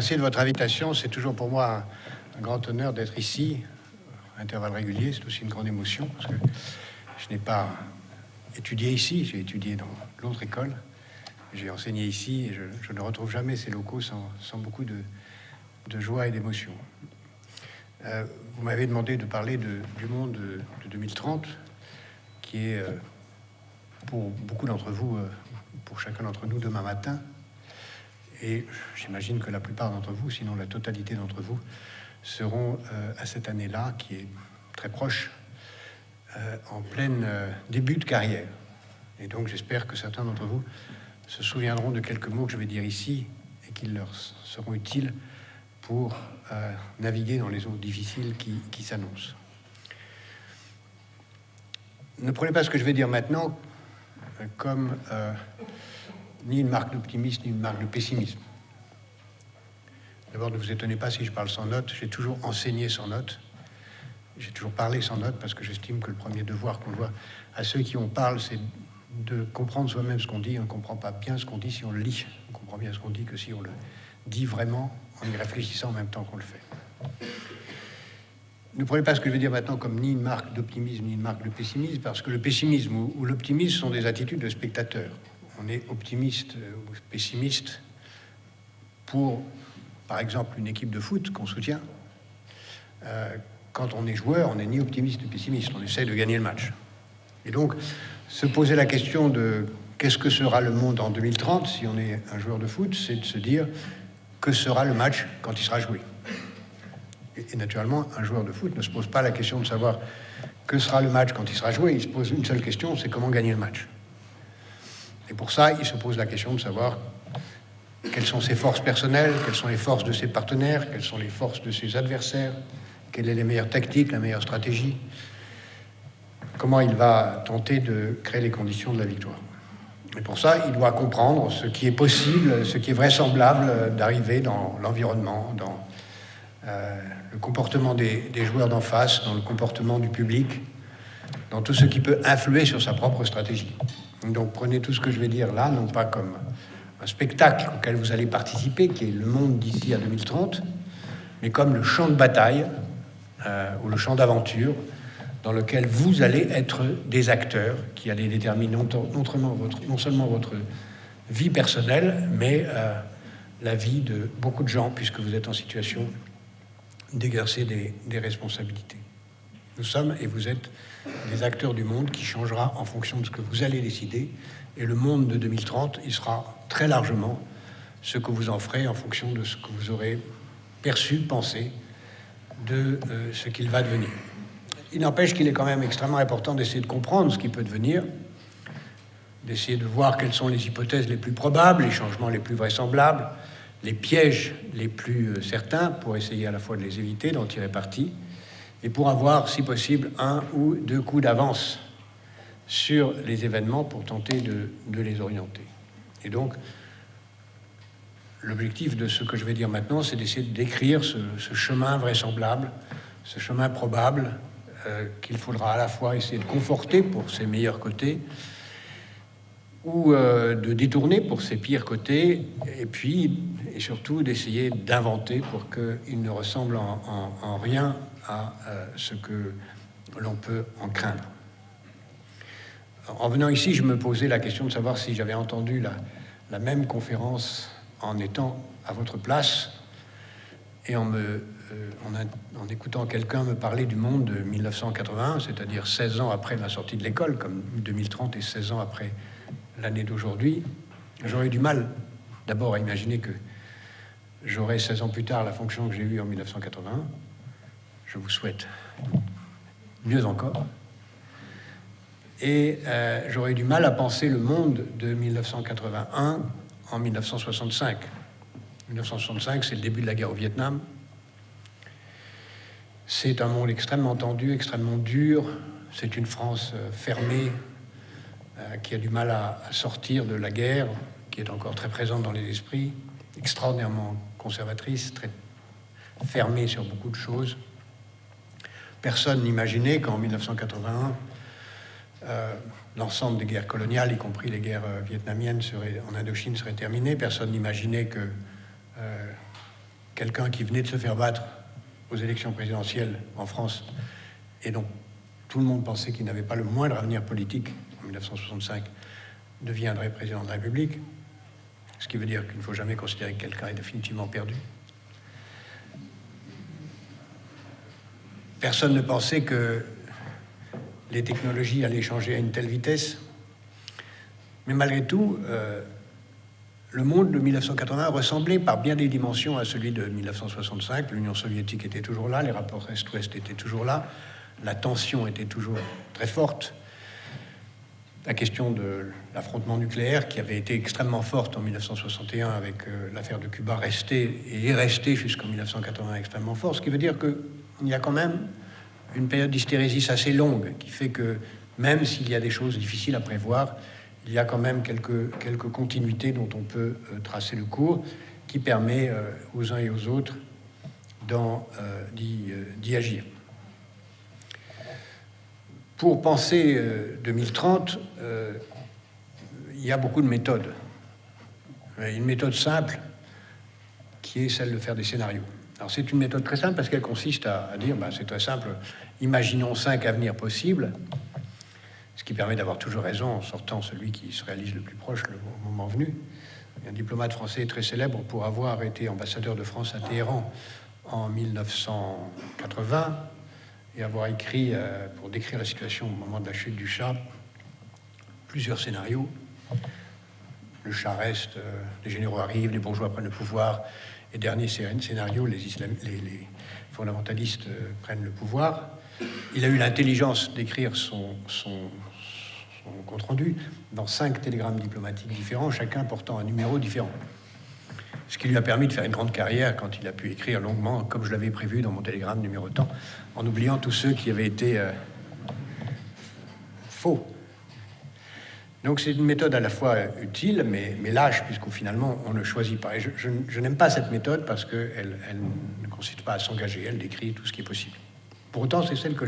Merci de votre invitation. C'est toujours pour moi un grand honneur d'être ici, à intervalles réguliers. C'est aussi une grande émotion parce que je n'ai pas étudié ici, j'ai étudié dans l'autre école. J'ai enseigné ici et je ne retrouve jamais ces locaux sans beaucoup de joie et d'émotion. Vous m'avez demandé de parler du monde de 2030, qui est pour beaucoup d'entre vous, pour chacun d'entre nous, demain matin. Et j'imagine que la plupart d'entre vous, sinon la totalité d'entre vous, seront à cette année-là, qui est très proche, en plein début de carrière. Et donc j'espère que certains d'entre vous se souviendront de quelques mots que je vais dire ici et qu'ils leur seront utiles pour naviguer dans les eaux difficiles qui s'annoncent. Ne prenez pas ce que je vais dire maintenant comme ni une marque d'optimisme, ni une marque de pessimisme. D'abord, ne vous étonnez pas si je parle sans notes. J'ai toujours enseigné sans notes. J'ai toujours parlé sans notes parce que j'estime que le premier devoir qu'on doit à ceux qui on parle, c'est de comprendre soi-même ce qu'on dit. On ne comprend pas bien ce qu'on dit si on le lit. On comprend bien ce qu'on dit que si on le dit vraiment en y réfléchissant en même temps qu'on le fait. Ne prenez pas ce que je vais dire maintenant comme ni une marque d'optimisme, ni une marque de pessimisme, parce que le pessimisme ou l'optimisme sont des attitudes de spectateurs. On est optimiste ou pessimiste pour, par exemple, une équipe de foot qu'on soutient. Quand on est joueur, on n'est ni optimiste ni pessimiste. On essaie de gagner le match. Et donc, se poser la question de qu'est-ce que sera le monde en 2030 si on est un joueur de foot, c'est de se dire que sera le match quand il sera joué. Et naturellement, un joueur de foot ne se pose pas la question de savoir que sera le match quand il sera joué. Il se pose une seule question, c'est comment gagner le match. Et pour ça, il se pose la question de savoir quelles sont ses forces personnelles, quelles sont les forces de ses partenaires, quelles sont les forces de ses adversaires, quelle est les meilleures tactiques, la meilleure stratégie, comment il va tenter de créer les conditions de la victoire. Et pour ça, il doit comprendre ce qui est possible, ce qui est vraisemblable d'arriver dans l'environnement, dans le comportement des joueurs d'en face, dans le comportement du public, dans tout ce qui peut influer sur sa propre stratégie. Donc prenez tout ce que je vais dire là, non pas comme un spectacle auquel vous allez participer, qui est le monde d'ici à 2030, mais comme le champ de bataille ou le champ d'aventure dans lequel vous allez être des acteurs qui allez déterminer non seulement votre vie personnelle, mais la vie de beaucoup de gens, puisque vous êtes en situation d'exercer des responsabilités. Nous sommes et vous êtes des acteurs du monde qui changera en fonction de ce que vous allez décider. Et le monde de 2030, il sera très largement ce que vous en ferez en fonction de ce que vous aurez perçu, pensé de ce qu'il va devenir. Il n'empêche qu'il est quand même extrêmement important d'essayer de comprendre ce qui peut devenir, d'essayer de voir quelles sont les hypothèses les plus probables, les changements les plus vraisemblables, les pièges les plus certains pour essayer à la fois de les éviter, d'en tirer parti, et pour avoir, si possible, un ou deux coups d'avance sur les événements pour tenter de les orienter. Et donc, l'objectif de ce que je vais dire maintenant, c'est d'essayer de décrire ce chemin vraisemblable, ce chemin probable qu'il faudra à la fois essayer de conforter pour ses meilleurs côtés ou de détourner pour ses pires côtés, et surtout d'essayer d'inventer pour qu'il ne ressemble en rien à ce que l'on peut en craindre. En venant ici, je me posais la question de savoir si j'avais entendu la même conférence en étant à votre place et en écoutant quelqu'un me parler du monde de 1981, c'est-à-dire 16 ans après ma sortie de l'école, comme 2030 et 16 ans après l'année d'aujourd'hui. J'aurais eu du mal d'abord à imaginer que j'aurais 16 ans plus tard la fonction que j'ai eue en 1981. Je vous souhaite mieux encore. Et j'aurais eu du mal à penser le monde de 1981 en 1965. 1965, c'est le début de la guerre au Vietnam. C'est un monde extrêmement tendu, extrêmement dur. C'est une France fermée qui a du mal à sortir de la guerre, qui est encore très présente dans les esprits, extraordinairement conservatrice, très fermée sur beaucoup de choses. Personne n'imaginait qu'en 1981, l'ensemble des guerres coloniales, y compris les guerres vietnamiennes en Indochine, seraient terminées. Personne n'imaginait que quelqu'un qui venait de se faire battre aux élections présidentielles en France et dont tout le monde pensait qu'il n'avait pas le moindre avenir politique en 1965, deviendrait président de la République, ce qui veut dire qu'il ne faut jamais considérer que quelqu'un est définitivement perdu. Personne ne pensait que les technologies allaient changer à une telle vitesse, mais malgré tout, le monde de 1980 ressemblait par bien des dimensions à celui de 1965. L'Union soviétique était toujours là, les rapports Est-Ouest étaient toujours là, la tension était toujours très forte. La question de l'affrontement nucléaire, qui avait été extrêmement forte en 1961 avec l'affaire de Cuba, restait et est restée jusqu'en 1980 extrêmement forte, ce qui veut dire qu'il y a quand même une période d'hystérésis assez longue qui fait que même s'il y a des choses difficiles à prévoir, il y a quand même quelques continuités dont on peut tracer le cours, qui permet aux uns et aux autres d'y agir. Pour penser 2030, il y a beaucoup de méthodes. Une méthode simple qui est celle de faire des scénarios. Alors c'est une méthode très simple parce qu'elle consiste à dire, c'est très simple, imaginons 5 avenirs possibles, ce qui permet d'avoir toujours raison en sortant celui qui se réalise le plus proche le moment venu. Un diplomate français très célèbre pour avoir été ambassadeur de France à Téhéran en 1980 et avoir écrit, pour décrire la situation au moment de la chute du Shah, plusieurs scénarios. Le Shah reste, les généraux arrivent, les bourgeois prennent le pouvoir, et dernier scénario, les fondamentalistes prennent le pouvoir. Il a eu l'intelligence d'écrire son compte-rendu dans 5 télégrammes diplomatiques différents, chacun portant un numéro différent. Ce qui lui a permis de faire une grande carrière quand il a pu écrire longuement, comme je l'avais prévu dans mon télégramme numéro tant, en oubliant tous ceux qui avaient été faux. Donc c'est une méthode à la fois utile, mais lâche, puisqu'au finalement, on ne choisit pas. Et je n'aime pas cette méthode parce qu'elle ne consiste pas à s'engager, elle décrit tout ce qui est possible. Pour autant, c'est celle que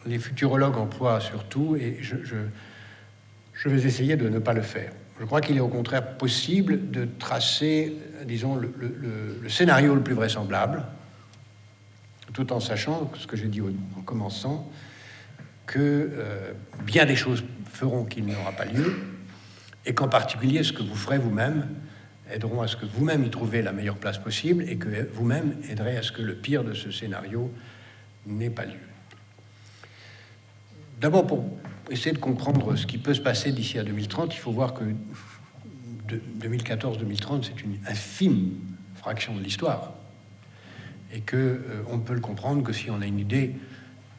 les futurologues emploient surtout, et je vais essayer de ne pas le faire. Je crois qu'il est au contraire possible de tracer, disons, le scénario le plus vraisemblable, tout en sachant, ce que j'ai dit en commençant, que bien des choses feront qu'il n'aura pas lieu, et qu'en particulier, ce que vous ferez vous-même aideront à ce que vous-même y trouviez la meilleure place possible, et que vous-même aiderez à ce que le pire de ce scénario n'ait pas lieu. D'abord, pour essayer de comprendre ce qui peut se passer d'ici à 2030, il faut voir que 2014-2030, c'est une infime fraction de l'histoire, et qu'on ne peut le comprendre que si on a une idée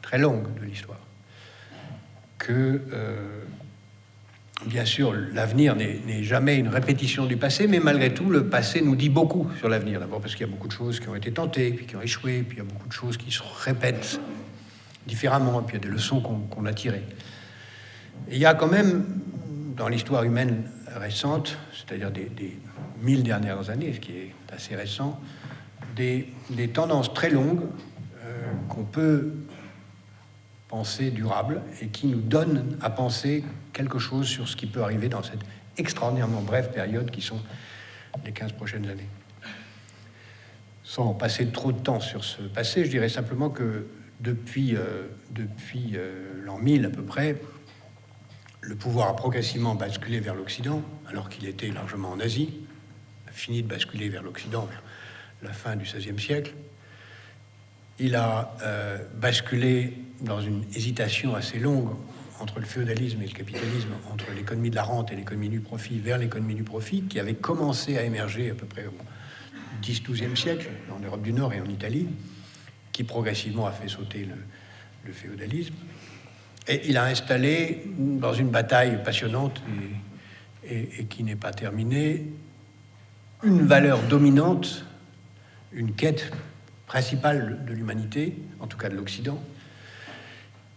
très longue de l'histoire. Que, bien sûr, l'avenir n'est jamais une répétition du passé, mais malgré tout, le passé nous dit beaucoup sur l'avenir. D'abord parce qu'il y a beaucoup de choses qui ont été tentées, puis qui ont échoué, puis il y a beaucoup de choses qui se répètent différemment, puis il y a des leçons qu'on a tirées. Et il y a quand même, dans l'histoire humaine récente, c'est-à-dire des 1000 dernières années, ce qui est assez récent, des tendances très longues qu'on peut penser durables et qui nous donnent à penser quelque chose sur ce qui peut arriver dans cette extraordinairement brève période qui sont les 15 prochaines années. Sans passer trop de temps sur ce passé, je dirais simplement que depuis l'an 1000 à peu près, le pouvoir a progressivement basculé vers l'Occident, alors qu'il était largement en Asie, a fini de basculer vers l'Occident vers la fin du XVIe siècle. Il a basculé dans une hésitation assez longue entre le féodalisme et le capitalisme, entre l'économie de la rente et l'économie du profit, vers l'économie du profit, qui avait commencé à émerger à peu près au X-XIIe siècle, en Europe du Nord et en Italie, qui progressivement a fait sauter le féodalisme. Et il a installé, dans une bataille passionnante et qui n'est pas terminée, une valeur dominante, une quête principale de l'humanité, en tout cas de l'Occident,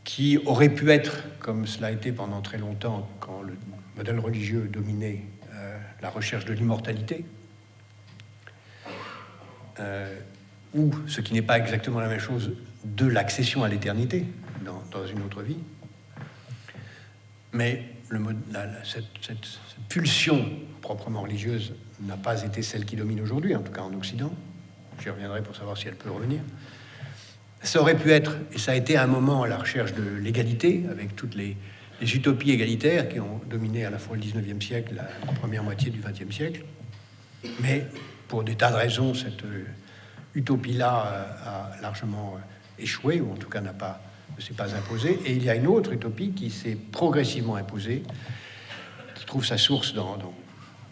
qui aurait pu être, comme cela a été pendant très longtemps, quand le modèle religieux dominait la recherche de l'immortalité, ou, ce qui n'est pas exactement la même chose, de l'accession à l'éternité dans une autre vie. Mais cette pulsion proprement religieuse n'a pas été celle qui domine aujourd'hui, en tout cas en Occident. j'y reviendrai pour savoir si elle peut revenir. Ça aurait pu être, et ça a été à un moment à la recherche de l'égalité, avec toutes les utopies égalitaires qui ont dominé à la fois le 19e siècle, la première moitié du 20e siècle. Mais pour des tas de raisons, cette utopie-là a largement échoué, ou en tout cas ne s'est pas imposée. Et il y a une autre utopie qui s'est progressivement imposée, qui trouve sa source dans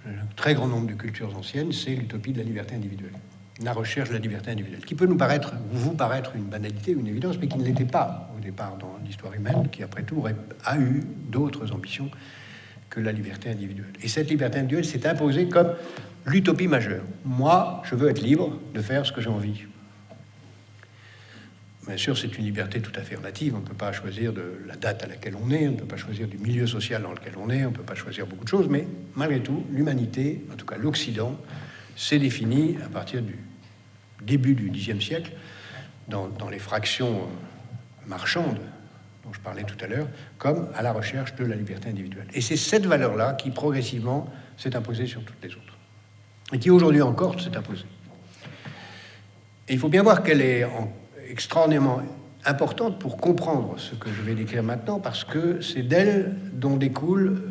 un très grand nombre de cultures anciennes, c'est l'utopie de la liberté individuelle. La recherche de la liberté individuelle, qui peut vous paraître une banalité, une évidence, mais qui ne l'était pas au départ dans l'histoire humaine, qui après tout a eu d'autres ambitions que la liberté individuelle. Et cette liberté individuelle s'est imposée comme l'utopie majeure. Moi, je veux être libre de faire ce que j'ai envie. Bien sûr, c'est une liberté tout à fait relative. On ne peut pas choisir de la date à laquelle on est, on ne peut pas choisir du milieu social dans lequel on est, on ne peut pas choisir beaucoup de choses, mais malgré tout, l'humanité, en tout cas l'Occident, s'est défini à partir du début du Xe siècle, dans les fractions marchandes dont je parlais tout à l'heure, comme à la recherche de la liberté individuelle. Et c'est cette valeur-là qui, progressivement, s'est imposée sur toutes les autres. Et qui, aujourd'hui encore, s'est imposée. Et il faut bien voir qu'elle est extraordinairement importante pour comprendre ce que je vais décrire maintenant, parce que c'est d'elle dont découle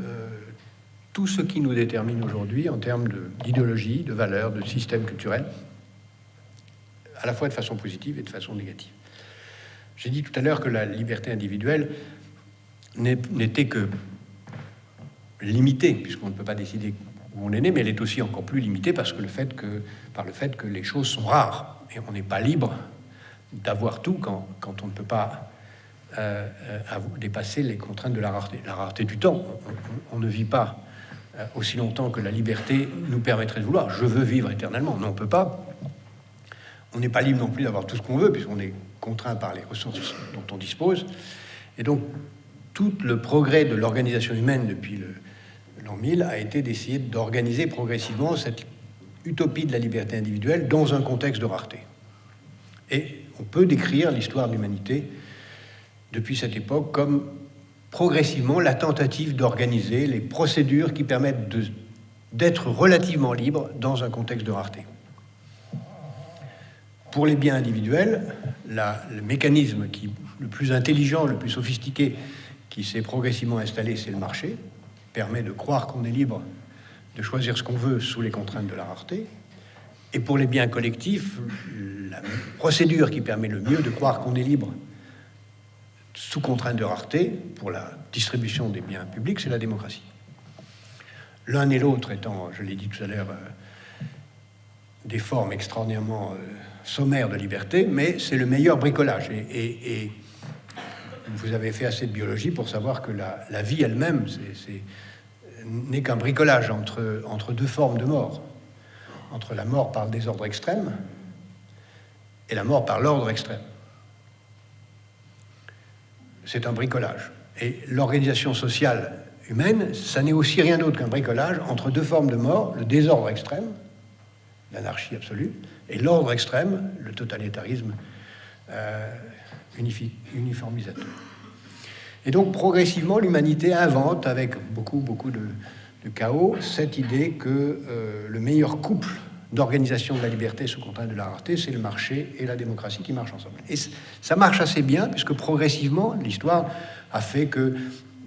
tout ce qui nous détermine aujourd'hui en termes d'idéologie, de valeurs, de système culturel, à la fois de façon positive et de façon négative. J'ai dit tout à l'heure que la liberté individuelle n'était que limitée, puisqu'on ne peut pas décider où on est né, mais elle est aussi encore plus limitée par le fait que les choses sont rares. Et on n'est pas libre d'avoir tout quand on ne peut pas dépasser les contraintes de la rareté du temps. On ne vit pas aussi longtemps que la liberté nous permettrait de vouloir. Je veux vivre éternellement. Non, on ne peut pas. On n'est pas libre non plus d'avoir tout ce qu'on veut, puisqu'on est contraint par les ressources dont on dispose. Et donc, tout le progrès de l'organisation humaine depuis l'an 1000 a été d'essayer d'organiser progressivement cette utopie de la liberté individuelle dans un contexte de rareté. Et on peut décrire l'histoire de l'humanité depuis cette époque comme progressivement la tentative d'organiser les procédures qui permettent d'être relativement libre dans un contexte de rareté. Pour les biens individuels, le mécanisme le plus intelligent, le plus sophistiqué qui s'est progressivement installé, c'est le marché, permet de croire qu'on est libre de choisir ce qu'on veut sous les contraintes de la rareté. Et pour les biens collectifs, la procédure qui permet le mieux de croire qu'on est libre sous contrainte de rareté pour la distribution des biens publics, c'est la démocratie. L'un et l'autre étant, je l'ai dit tout à l'heure, des formes extraordinairement sommaires de liberté, mais c'est le meilleur bricolage. Et vous avez fait assez de biologie pour savoir que la vie elle-même n'est qu'un bricolage entre deux formes de mort. Entre la mort par le désordre extrême et la mort par l'ordre extrême. C'est un bricolage. Et l'organisation sociale humaine, ça n'est aussi rien d'autre qu'un bricolage entre deux formes de mort, le désordre extrême, l'anarchie absolue, et l'ordre extrême, le totalitarisme uniformisateur. Et donc, progressivement, l'humanité invente, avec beaucoup de chaos, cette idée que le meilleur couple d'organisation de la liberté sous contrainte de la rareté, c'est le marché et la démocratie qui marchent ensemble. Et ça marche assez bien, puisque progressivement, l'histoire a fait que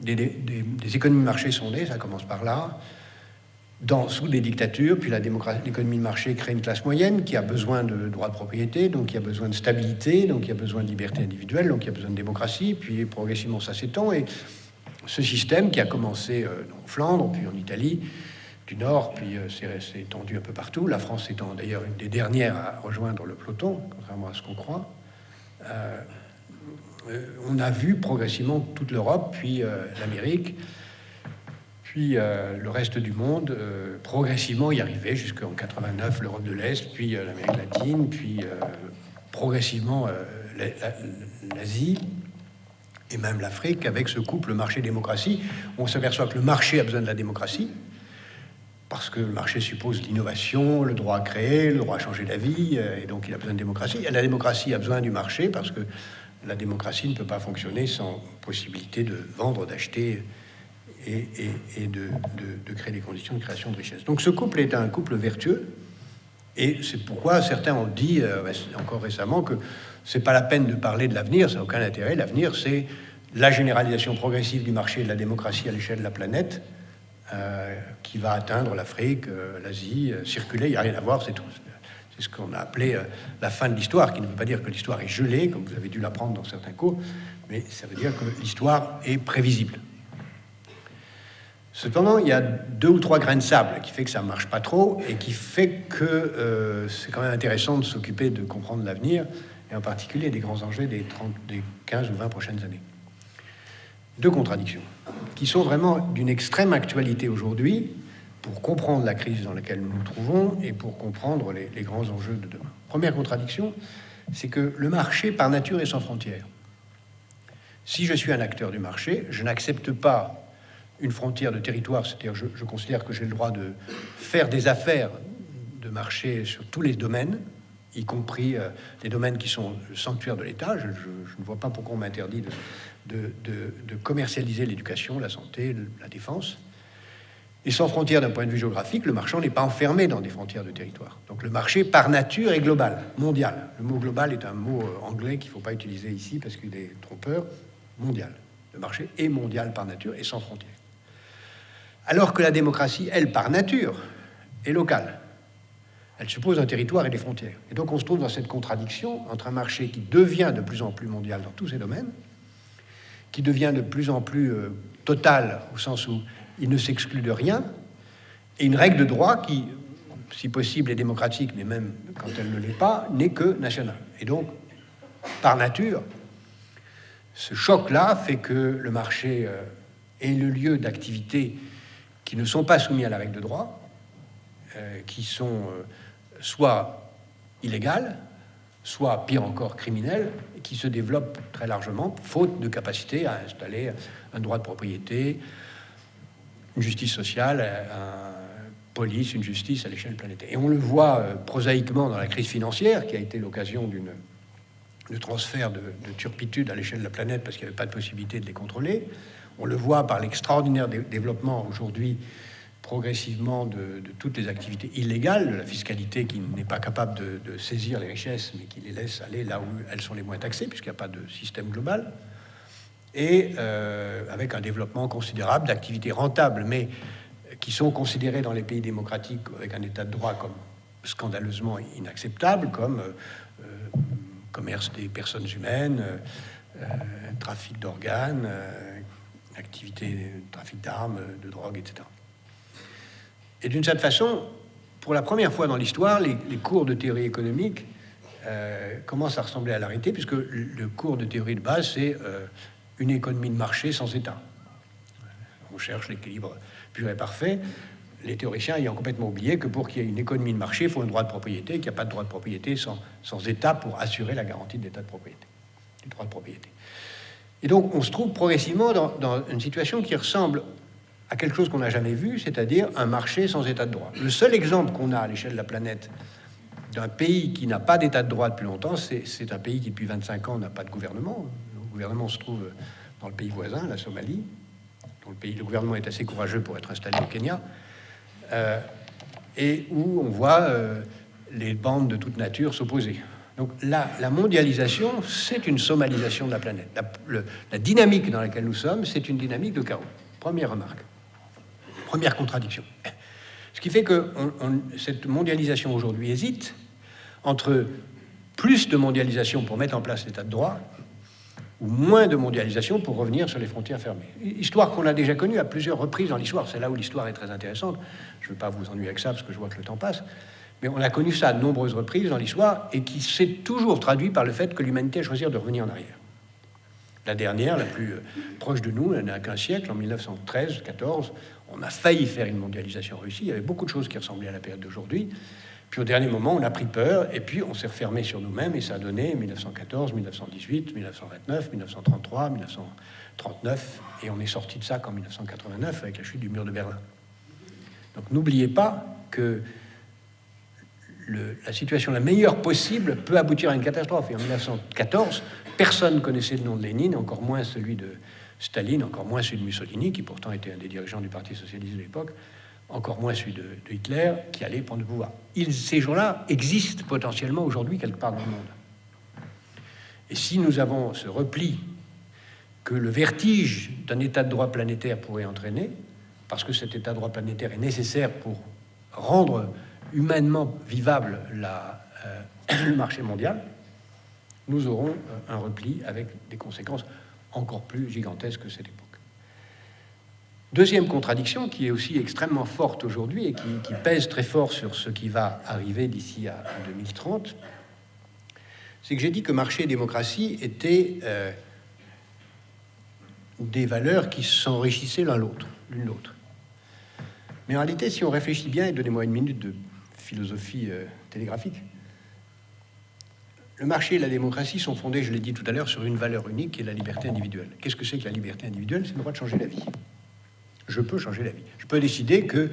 des économies de marché sont nées, ça commence par là, sous des dictatures, puis l'économie de marché crée une classe moyenne qui a besoin de droits de propriété, donc qui a besoin de stabilité, donc qui a besoin de liberté individuelle, donc qui a besoin de démocratie, puis progressivement ça s'étend, et ce système qui a commencé en Flandre, puis en Italie du Nord, puis s'est étendu un peu partout, la France étant d'ailleurs une des dernières à rejoindre le peloton, contrairement à ce qu'on croit, on a vu progressivement toute l'Europe, puis l'Amérique, puis le reste du monde progressivement y arriver, jusqu'en 89, l'Europe de l'Est, puis l'Amérique latine, puis progressivement l'Asie, et même l'Afrique, avec ce couple marché-démocratie. On s'aperçoit que le marché a besoin de la démocratie, parce que le marché suppose l'innovation, le droit à créer, le droit à changer la vie, et donc il a besoin de démocratie. Et la démocratie a besoin du marché, parce que la démocratie ne peut pas fonctionner sans possibilité de vendre, d'acheter, et de créer des conditions de création de richesse. Donc ce couple est un couple vertueux, Et c'est pourquoi certains ont dit encore récemment que c'est pas la peine de parler de l'avenir, ça n'a aucun intérêt. L'avenir, c'est la généralisation progressive du marché et de la démocratie à l'échelle de la planète, qui va atteindre l'Afrique, l'Asie, circuler, il n'y a rien à voir, c'est tout. C'est ce qu'on a appelé la fin de l'histoire, qui ne veut pas dire que l'histoire est gelée, comme vous avez dû l'apprendre dans certains cours, mais ça veut dire que l'histoire est prévisible. Cependant, il y a 2 ou 3 grains de sable qui fait que ça ne marche pas trop et qui fait que c'est quand même intéressant de s'occuper de comprendre l'avenir, et en particulier des grands enjeux des 15 ou 20 prochaines années. 2 contradictions qui sont vraiment d'une extrême actualité aujourd'hui pour comprendre la crise dans laquelle nous nous trouvons et pour comprendre les grands enjeux de demain. Première contradiction, c'est que le marché, par nature, est sans frontières. Si je suis un acteur du marché, je n'accepte pas une frontière de territoire, c'est-à-dire je considère que j'ai le droit de faire des affaires de marché sur tous les domaines, y compris les domaines qui sont le sanctuaire de l'État. Je ne vois pas pourquoi on m'interdit de commercialiser l'éducation, la santé, la défense. Et sans frontières d'un point de vue géographique, le marchand n'est pas enfermé dans des frontières de territoire. Donc le marché, par nature, est global, mondial. Le mot global est un mot anglais qu'il ne faut pas utiliser ici parce qu'il est trompeur. Mondial. Le marché est mondial par nature et sans frontières. Alors que la démocratie, elle, par nature, est locale. Elle suppose un territoire et des frontières. Et donc on se trouve dans cette contradiction entre un marché qui devient de plus en plus mondial dans tous ses domaines, qui devient de plus en plus total, au sens où il ne s'exclut de rien, et une règle de droit qui, si possible, est démocratique, mais même quand elle ne l'est pas, n'est que nationale. Et donc, par nature, ce choc-là fait que le marché est le lieu d'activités qui ne sont pas soumis à la règle de droit, qui sont soit illégales, soit, pire encore, criminelles, et qui se développent très largement, faute de capacité à installer un droit de propriété, une justice sociale, une police, une justice à l'échelle planétaire. Et on le voit prosaïquement dans la crise financière, qui a été l'occasion de transfert de turpitude à l'échelle de la planète parce qu'il n'y avait pas de possibilité de les contrôler. On le voit par l'extraordinaire développement aujourd'hui progressivement de toutes les activités illégales, de la fiscalité qui n'est pas capable de saisir les richesses, mais qui les laisse aller là où elles sont les moins taxées, puisqu'il n'y a pas de système global, et avec un développement considérable d'activités rentables, mais qui sont considérées dans les pays démocratiques avec un état de droit comme scandaleusement inacceptable, comme commerce des personnes humaines, trafic d'organes, activité, trafic d'armes, de drogue, etc. Et d'une certaine façon, pour la première fois dans l'histoire, les cours de théorie économique commencent à ressembler à la réalité, puisque le cours de théorie de base, c'est une économie de marché sans État. On cherche l'équilibre pur et parfait, les théoriciens ayant complètement oublié que pour qu'il y ait une économie de marché, il faut un droit de propriété, qu'il n'y a pas de droit de propriété sans État pour assurer la garantie de l'état de propriété, du droit de propriété. Et donc, on se trouve progressivement dans une situation qui ressemble à quelque chose qu'on n'a jamais vu, c'est-à-dire un marché sans état de droit. Le seul exemple qu'on a à l'échelle de la planète d'un pays qui n'a pas d'état de droit depuis longtemps, c'est un pays qui, depuis 25 ans, n'a pas de gouvernement. Le gouvernement se trouve dans le pays voisin, la Somalie, dont le gouvernement est assez courageux pour être installé au Kenya, et où on voit les bandes de toute nature s'opposer. Donc la mondialisation, c'est une somalisation de la planète. La dynamique dans laquelle nous sommes, c'est une dynamique de chaos. Première remarque. Première contradiction. Ce qui fait que cette mondialisation aujourd'hui hésite entre plus de mondialisation pour mettre en place l'état de droit ou moins de mondialisation pour revenir sur les frontières fermées. Histoire qu'on a déjà connue à plusieurs reprises dans l'histoire. C'est là où l'histoire est très intéressante. Je ne veux pas vous ennuyer avec ça parce que je vois que le temps passe. Mais on a connu ça à de nombreuses reprises dans l'histoire et qui s'est toujours traduit par le fait que l'humanité a choisi de revenir en arrière. La dernière, la plus proche de nous, elle n'a qu'un siècle, en 1913-14, on a failli faire une mondialisation réussie. Il y avait beaucoup de choses qui ressemblaient à la période d'aujourd'hui. Puis au dernier moment, on a pris peur et puis on s'est refermé sur nous-mêmes et ça a donné 1914, 1918, 1929, 1933, 1939 et on est sorti de ça qu'en 1989 avec la chute du mur de Berlin. Donc n'oubliez pas que la situation la meilleure possible peut aboutir à une catastrophe. Et en 1914, personne ne connaissait le nom de Lénine, encore moins celui de Staline, encore moins celui de Mussolini, qui pourtant était un des dirigeants du Parti socialiste de l'époque. encore moins celui de Hitler, qui allait prendre le pouvoir. Ces gens-là existent potentiellement aujourd'hui quelque part dans le monde. Et si nous avons ce repli que le vertige d'un état de droit planétaire pourrait entraîner, parce que cet état de droit planétaire est nécessaire pour rendre humainement vivable le marché mondial, nous aurons un repli avec des conséquences encore plus gigantesques que cette époque. Deuxième contradiction, qui est aussi extrêmement forte aujourd'hui et qui pèse très fort sur ce qui va arriver d'ici à 2030, c'est que j'ai dit que marché et démocratie étaient des valeurs qui s'enrichissaient l'une l'autre. Mais en réalité, si on réfléchit bien, et donnez-moi une minute de philosophie télégraphique, le marché et la démocratie sont fondés, je l'ai dit tout à l'heure, sur une valeur unique qui est la liberté individuelle. Qu'est-ce que c'est que la liberté individuelle? C'est le droit de changer la vie. Je peux changer la vie. Je peux décider que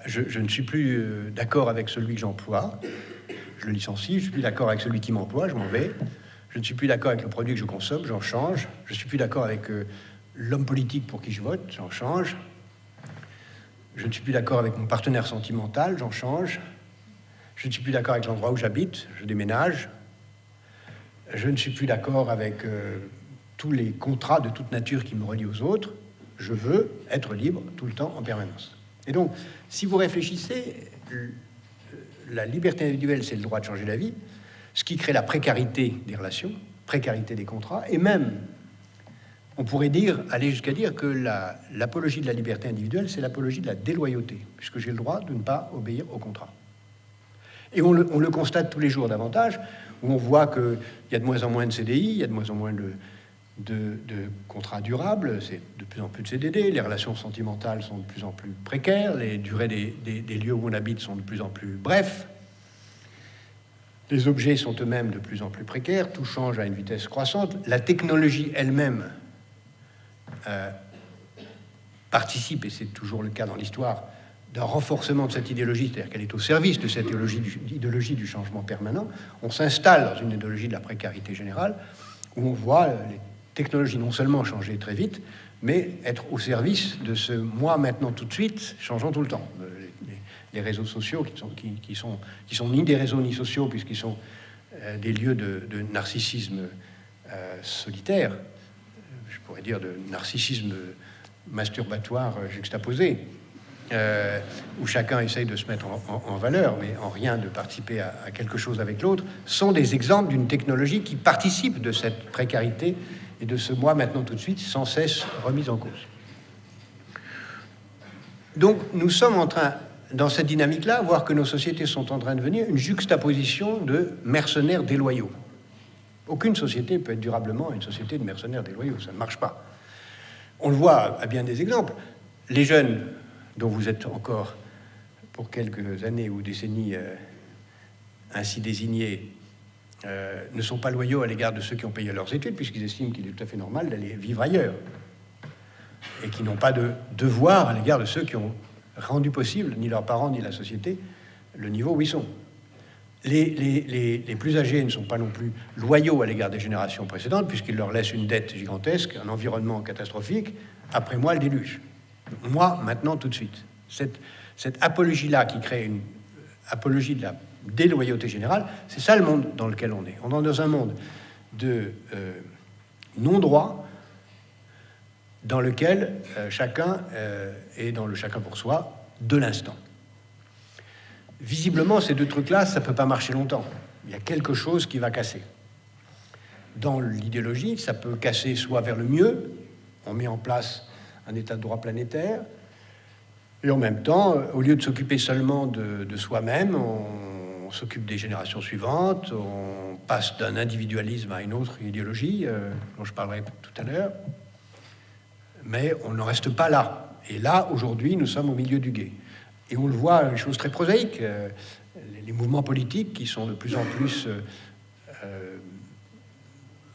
je ne suis plus d'accord avec celui que j'emploie, je le licencie, je ne suis plus d'accord avec celui qui m'emploie, je m'en vais, je ne suis plus d'accord avec le produit que je consomme, j'en change, je ne suis plus d'accord avec l'homme politique pour qui je vote, j'en change, je ne suis plus d'accord avec mon partenaire sentimental, j'en change, je ne suis plus d'accord avec l'endroit où j'habite, je déménage, je ne suis plus d'accord avec tous les contrats de toute nature qui me relient aux autres, je veux être libre tout le temps, en permanence. Et donc, si vous réfléchissez, la liberté individuelle, c'est le droit de changer la vie, ce qui crée la précarité des relations, précarité des contrats, et même, on pourrait aller jusqu'à dire que l'apologie de la liberté individuelle, c'est l'apologie de la déloyauté, puisque j'ai le droit de ne pas obéir au contrat. Et on le constate tous les jours davantage, où on voit qu'il y a de moins en moins de CDI, il y a de moins en moins de contrats durables, c'est de plus en plus de CDD, les relations sentimentales sont de plus en plus précaires, les durées des lieux où on habite sont de plus en plus brefs, les objets sont eux-mêmes de plus en plus précaires, tout change à une vitesse croissante, la technologie elle-même participe, et c'est toujours le cas dans l'histoire, d'un renforcement de cette idéologie, c'est-à-dire qu'elle est au service de cette idéologie du changement permanent. On s'installe dans une idéologie de la précarité générale, où on voit les technologies non seulement changer très vite, mais être au service de ce moi maintenant tout de suite, changeant tout le temps. Les réseaux sociaux qui sont ni des réseaux ni sociaux, puisqu'ils sont des lieux de narcissisme solitaire, je pourrais dire de narcissisme masturbatoire juxtaposé, où chacun essaye de se mettre en valeur, mais en rien de participer à quelque chose avec l'autre, sont des exemples d'une technologie qui participe de cette précarité et de ce moi maintenant tout de suite sans cesse remise en cause. Donc nous sommes en train, dans cette dynamique-là, voir que nos sociétés sont en train de devenir une juxtaposition de mercenaires déloyaux. Aucune société peut être durablement une société de mercenaires déloyaux, ça ne marche pas. On le voit à bien des exemples. Les jeunes dont vous êtes encore, pour quelques années ou décennies, ainsi désignés, ne sont pas loyaux à l'égard de ceux qui ont payé leurs études, puisqu'ils estiment qu'il est tout à fait normal d'aller vivre ailleurs, et qui n'ont pas de devoir à l'égard de ceux qui ont rendu possible, ni leurs parents, ni la société, le niveau où ils sont. Les plus âgés ne sont pas non plus loyaux à l'égard des générations précédentes, puisqu'ils leur laissent une dette gigantesque, un environnement catastrophique. Après moi, le déluge. Moi, maintenant, tout de suite. Cette apologie-là qui crée une apologie de la déloyauté générale, c'est ça le monde dans lequel on est. On est dans un monde de non-droit dans lequel chacun est dans le chacun pour soi de l'instant. Visiblement, ces deux trucs-là, ça ne peut pas marcher longtemps. Il y a quelque chose qui va casser. Dans l'idéologie, ça peut casser soit vers le mieux, on met en place un état de droit planétaire, et en même temps, au lieu de s'occuper seulement de soi-même, on s'occupe des générations suivantes, on passe d'un individualisme à une autre idéologie, dont je parlerai tout à l'heure, mais on n'en reste pas là. Et là, aujourd'hui, nous sommes au milieu du gué. Et on le voit, une chose très prosaïque, les mouvements politiques qui sont de plus en plus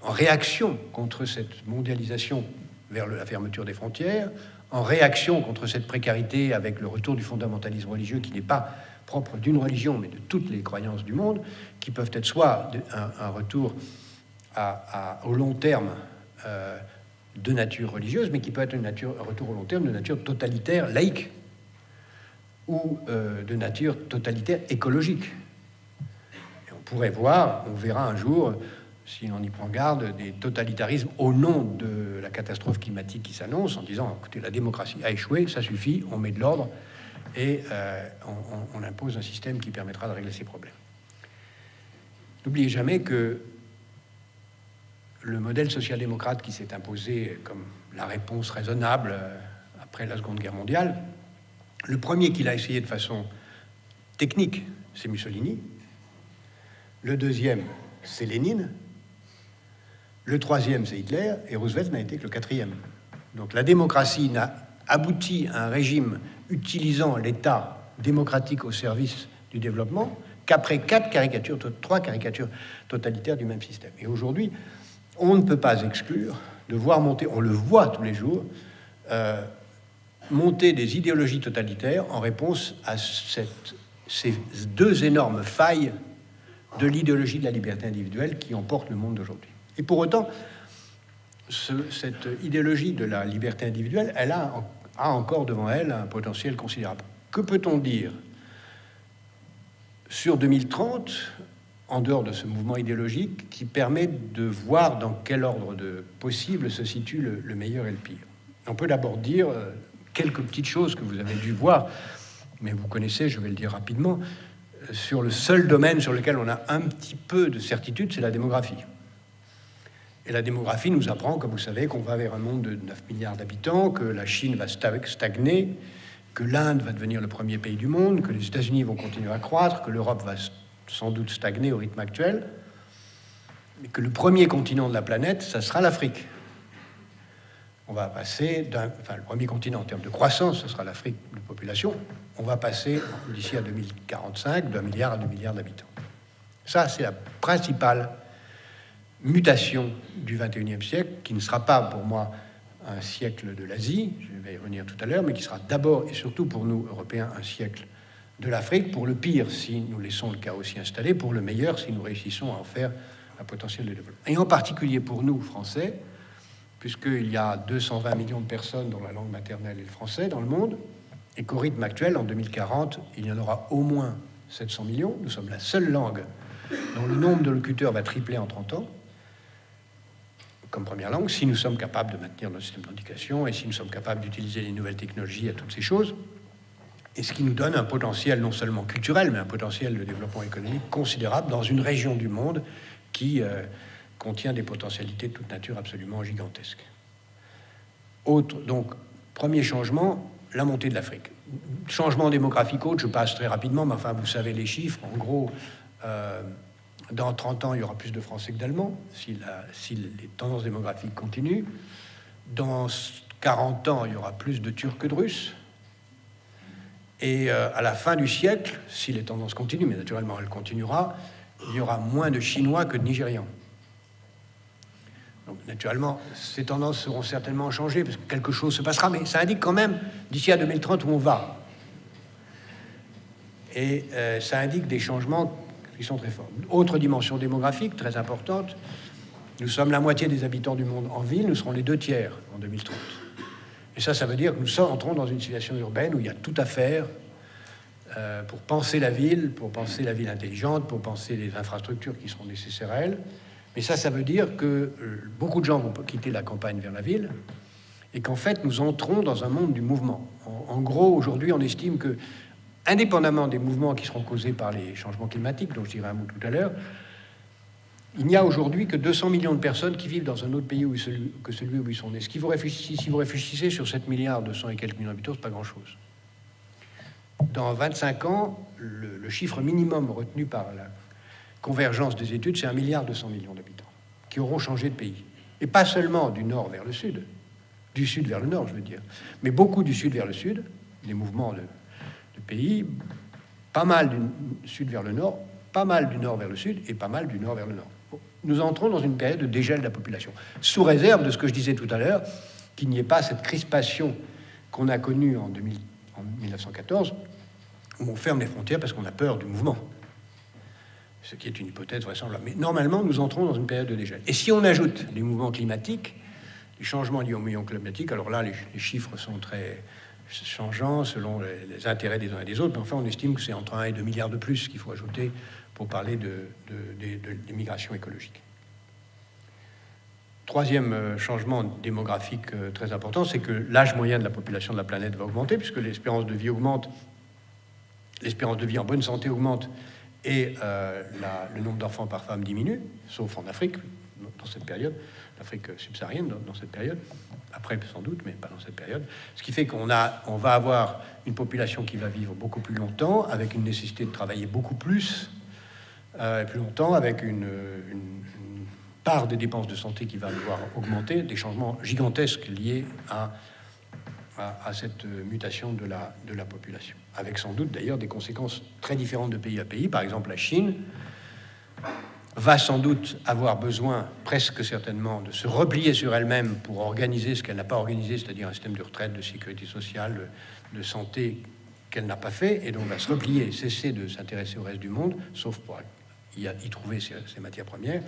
en réaction contre cette mondialisation vers la fermeture des frontières, en réaction contre cette précarité avec le retour du fondamentalisme religieux qui n'est pas propre d'une religion, mais de toutes les croyances du monde, qui peuvent être soit un retour au long terme de nature religieuse, mais qui peut être un retour au long terme de nature totalitaire, laïque, ou de nature totalitaire écologique. Et on verra un jour, si on y prend garde, des totalitarismes au nom de la catastrophe climatique qui s'annonce, en disant, écoutez, la démocratie a échoué, ça suffit, on met de l'ordre, et on impose un système qui permettra de régler ces problèmes. N'oubliez jamais que le modèle social-démocrate qui s'est imposé comme la réponse raisonnable après la Seconde Guerre mondiale, le premier qui l'a essayé de façon technique, c'est Mussolini. Le deuxième, c'est Lénine. Le troisième, c'est Hitler. Et Roosevelt n'a été que le quatrième. Donc la démocratie n'a abouti à un régime utilisant l'État démocratique au service du développement qu'après trois caricatures totalitaires du même système. Et aujourd'hui, on ne peut pas exclure de voir monter, on le voit tous les jours, monter des idéologies totalitaires en réponse à ces deux énormes failles de l'idéologie de la liberté individuelle qui emporte le monde d'aujourd'hui. Et pour autant, cette idéologie de la liberté individuelle, elle a encore devant elle un potentiel considérable. Que peut-on dire sur 2030, en dehors de ce mouvement idéologique, qui permet de voir dans quel ordre de possible se situe le meilleur et le pire? On peut d'abord dire quelques petites choses que vous avez dû voir, mais vous connaissez, je vais le dire rapidement, sur le seul domaine sur lequel on a un petit peu de certitude, c'est la démographie. Et la démographie nous apprend, comme vous savez, qu'on va vers un monde de 9 milliards d'habitants, que la Chine va stagner, que l'Inde va devenir le premier pays du monde, que les États-Unis vont continuer à croître, que l'Europe va sans doute stagner au rythme actuel, mais que le premier continent de la planète, ça sera l'Afrique. On va passer le premier continent en termes de croissance, ce sera l'Afrique de population. On va passer d'ici à 2045 d'1 milliard à 2 milliards d'habitants. Ça, c'est la principale mutation du XXIe siècle, qui ne sera pas pour moi un siècle de l'Asie, je vais y revenir tout à l'heure, mais qui sera d'abord et surtout pour nous, Européens, un siècle de l'Afrique, pour le pire si nous laissons le chaos s'y installer, pour le meilleur si nous réussissons à en faire un potentiel de développement. Et en particulier pour nous, Français, puisqu'il y a 220 millions de personnes dont la langue maternelle est le français dans le monde, et qu'au rythme actuel, en 2040, il y en aura au moins 700 millions. Nous sommes la seule langue dont le nombre de locuteurs va tripler en 30 ans, comme première langue, si nous sommes capables de maintenir notre système d'éducation et si nous sommes capables d'utiliser les nouvelles technologies à toutes ces choses, et ce qui nous donne un potentiel non seulement culturel, mais un potentiel de développement économique considérable dans une région du monde qui contient des potentialités de toute nature absolument gigantesques. Donc, premier changement, la montée de l'Afrique. Changement démographique autre, je passe très rapidement, mais enfin, vous savez les chiffres. En gros, dans 30 ans, il y aura plus de Français que d'Allemands, si les tendances démographiques continuent. Dans 40 ans, il y aura plus de Turcs que de Russes. Et à la fin du siècle, si les tendances continuent, mais naturellement, elle continuera, il y aura moins de Chinois que de Nigérians. Donc, naturellement, ces tendances seront certainement changées, parce que quelque chose se passera, mais ça indique quand même, d'ici à 2030, où on va. Et ça indique des changements qui sont très forts. Autre dimension démographique très importante, nous sommes la moitié des habitants du monde en ville, nous serons les 2 tiers en 2030. Et ça veut dire que nous entrons dans une situation urbaine où il y a tout à faire pour penser la ville intelligente, pour penser les infrastructures qui seront nécessaires à elle. Mais ça veut dire que beaucoup de gens vont quitter la campagne vers la ville et qu'en fait, nous entrons dans un monde du mouvement. En gros, aujourd'hui, on estime que, indépendamment des mouvements qui seront causés par les changements climatiques, dont je dirai un mot tout à l'heure, il n'y a aujourd'hui que 200 millions de personnes qui vivent dans un autre pays que celui où ils sont nés. Si vous réfléchissez sur 7 milliards 200 et quelques millions d'habitants, c'est pas grand-chose. Dans 25 ans, le chiffre minimum retenu par la convergence des études, c'est 1,2 milliard d'habitants qui auront changé de pays. Et pas seulement du nord vers le sud, du sud vers le nord, je veux dire, mais beaucoup du sud vers le sud, des mouvements de pays, pas mal du sud vers le nord, pas mal du nord vers le sud et pas mal du nord vers le nord. Nous entrons dans une période de dégel de la population, sous réserve de ce que je disais tout à l'heure, qu'il n'y ait pas cette crispation qu'on a connue en 1914, où on ferme les frontières parce qu'on a peur du mouvement, ce qui est une hypothèse vraisemblable. Mais normalement, nous entrons dans une période de dégel. Et si on ajoute les mouvements climatiques, les changements liés au mouillon climatique, alors là, les chiffres sont très changeants selon les intérêts des uns et des autres, mais enfin, on estime que c'est entre 1 et 2 milliards de plus qu'il faut ajouter pour parler des migrations écologiques. Troisième changement démographique très important, c'est que l'âge moyen de la population de la planète va augmenter, puisque l'espérance de vie augmente, l'espérance de vie en bonne santé augmente, et le nombre d'enfants par femme diminue, sauf en Afrique, dans cette période, l'Afrique subsaharienne dans cette période, après sans doute, mais pas dans cette période. Ce qui fait qu'on va avoir une population qui va vivre beaucoup plus longtemps, avec une nécessité de travailler beaucoup plus longtemps, avec une part des dépenses de santé qui va devoir augmenter, des changements gigantesques liés à cette mutation de la population, avec sans doute d'ailleurs des conséquences très différentes de pays à pays. Par exemple, la Chine va sans doute avoir besoin, presque certainement, de se replier sur elle-même pour organiser ce qu'elle n'a pas organisé, c'est-à-dire un système de retraite, de sécurité sociale, de santé qu'elle n'a pas fait, et donc va se replier, cesser de s'intéresser au reste du monde, sauf pour y trouver ses matières premières.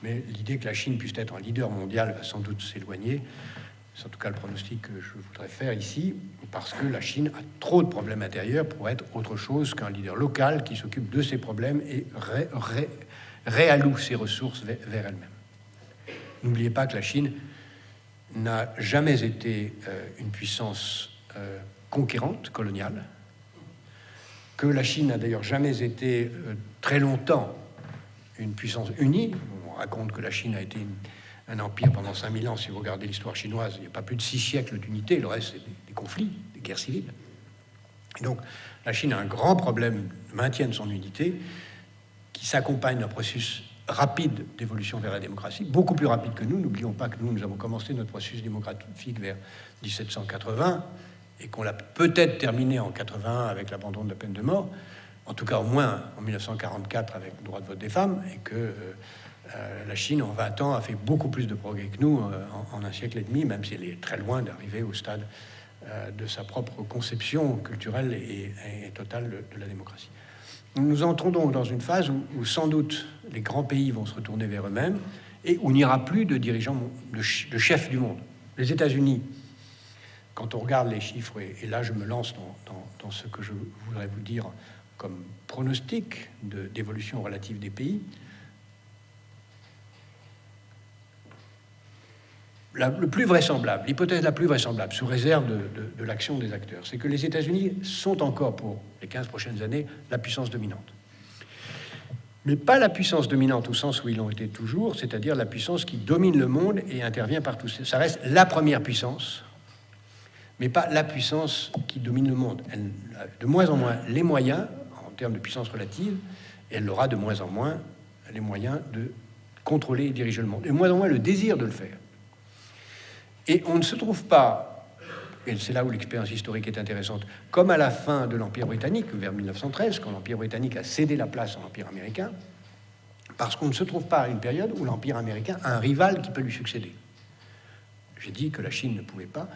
Mais l'idée que la Chine puisse être un leader mondial va sans doute s'éloigner. C'est en tout cas le pronostic que je voudrais faire ici, parce que la Chine a trop de problèmes intérieurs pour être autre chose qu'un leader local qui s'occupe de ses problèmes et réalloue ses ressources vers elle-même. N'oubliez pas que la Chine n'a jamais été une puissance conquérante, coloniale, que la Chine n'a d'ailleurs jamais été très longtemps une puissance unie. On raconte que la Chine a été un empire pendant 5000 ans. Si vous regardez l'histoire chinoise, il n'y a pas plus de 6 siècles d'unité. Le reste, c'est des conflits, des guerres civiles. Et donc, la Chine a un grand problème de maintien de son unité qui s'accompagne d'un processus rapide d'évolution vers la démocratie, beaucoup plus rapide que nous. N'oublions pas que nous avons commencé notre processus démographique vers 1780 et qu'on l'a peut-être terminé en 81 avec l'abandon de la peine de mort, en tout cas au moins en 1944 avec le droit de vote des femmes, et que la Chine, en 20 ans, a fait beaucoup plus de progrès que nous en un siècle et demi, même si elle est très loin d'arriver au stade de sa propre conception culturelle et totale de la démocratie. Nous entrons donc dans une phase où sans doute les grands pays vont se retourner vers eux-mêmes et où il n'y aura plus de dirigeants, de chefs du monde. Les États-Unis, quand on regarde les chiffres, et là je me lance dans ce que je voudrais vous dire comme pronostic d'évolution relative des pays, le plus vraisemblable, l'hypothèse la plus vraisemblable, sous réserve de l'action des acteurs, c'est que les États-Unis sont encore, pour les 15 prochaines années, la puissance dominante. Mais pas la puissance dominante au sens où ils l'ont été toujours, c'est-à-dire la puissance qui domine le monde et intervient partout. Ça reste la première puissance, mais pas la puissance qui domine le monde. Elle a de moins en moins les moyens, en termes de puissance relative, et elle aura de moins en moins les moyens de contrôler et diriger le monde, et de moins en moins le désir de le faire. Et on ne se trouve pas, et c'est là où l'expérience historique est intéressante, comme à la fin de l'Empire britannique, vers 1913, quand l'Empire britannique a cédé la place à l'Empire américain, parce qu'on ne se trouve pas à une période où l'Empire américain a un rival qui peut lui succéder. J'ai dit que la Chine ne pouvait pas.